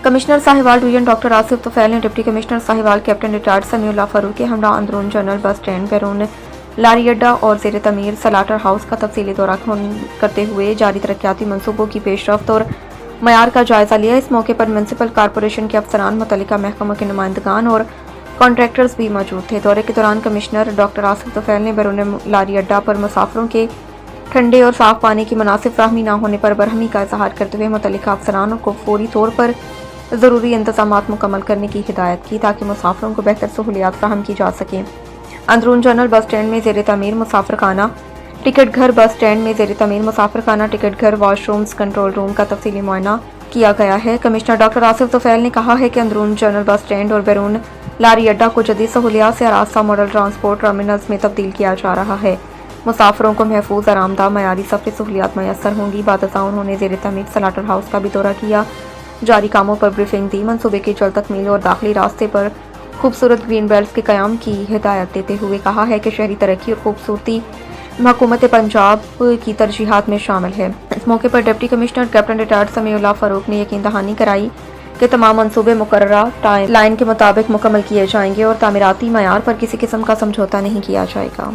Commissioner Sahiwal division doctor Asif Tufail ने deputy commissioner Sahiwal captain retired Samiullah Farooq के हमरा अंदरून जनरल बस स्टैंड बैरून लारी अड्डा और ज़ेर तमीर सलाटर हाउस का तफसीली दौरा करते हुए जारी तरक्याती मनसूबों की पेशरफ्त और मयार का जायज़ा लिया। इस मौके पर म्यूनसिपल कॉरपोरेशन के अफसरान, मुतल्लिका महकमों के नुमाइंदगान और कॉन्ट्रैक्टर्स भी मौजूद थे। दौरे के दौरान कमिश्नर डॉक्टर आसिफ तुफैल ने बैरून लारी अड्डा पर मुसाफिरों के ठंडे और साफ पानी की मुनासिब फराहमी न होने पर बरहमी का इजहार करते हुए मुतल्लिका अफसरानों को फौरी तौर पर ज़रूरी इंतजामात मुकम्मल करने की हिदायत की ताकि मुसाफिरों को बेहतर सहूलियात फराहम की जा सकें। अंदरून जनरल बस स्टैंड में ज़ेर तमीर मुसाफिर खाना, टिकट घर, बस स्टैंड में ज़ेर तमीर मुसाफिर खाना, टिकट घर, वॉशरूम्स, कंट्रोल रूम का तफसीली मुआयना किया गया है। कमिश्नर डॉक्टर आसिफ तुफैल ने कहा है कि अंदरून जनरल बस स्टैंड और बैरून लारी अड्डा को जदीद सहूलियात से आरास्ता मॉडल ट्रांसपोर्ट टर्मिनल्स में तब्दील किया जा रहा है। मुसाफिरों को महफूज, आरामदा, मयारी सफरी सहूलियात मैसर होंगी। बाद उन्होंने ज़ेर तमीर सलाटर हाउस का भी दौरा किया, जारी कामों पर ब्रीफिंग दी, मनसूबे की जल्द तकमील और दाखिली रास्ते पर खूबसूरत ग्रीन बेल्ट के क़याम की हिदायत देते हुए कहा है कि शहरी तरक्की और खूबसूरती हुकूमत पंजाब की तरजीहात में शामिल है। इस मौके पर deputy commissioner captain retired Samiullah Farooq ने यकीन दहानी कराई कि तमाम मनसूबे मुकर्ररा टाइम लाइन के मुताबिक मुकम्मल किए जाएंगे और तामीराती मयार पर किसी किस्म का समझौता नहीं किया जाएगा।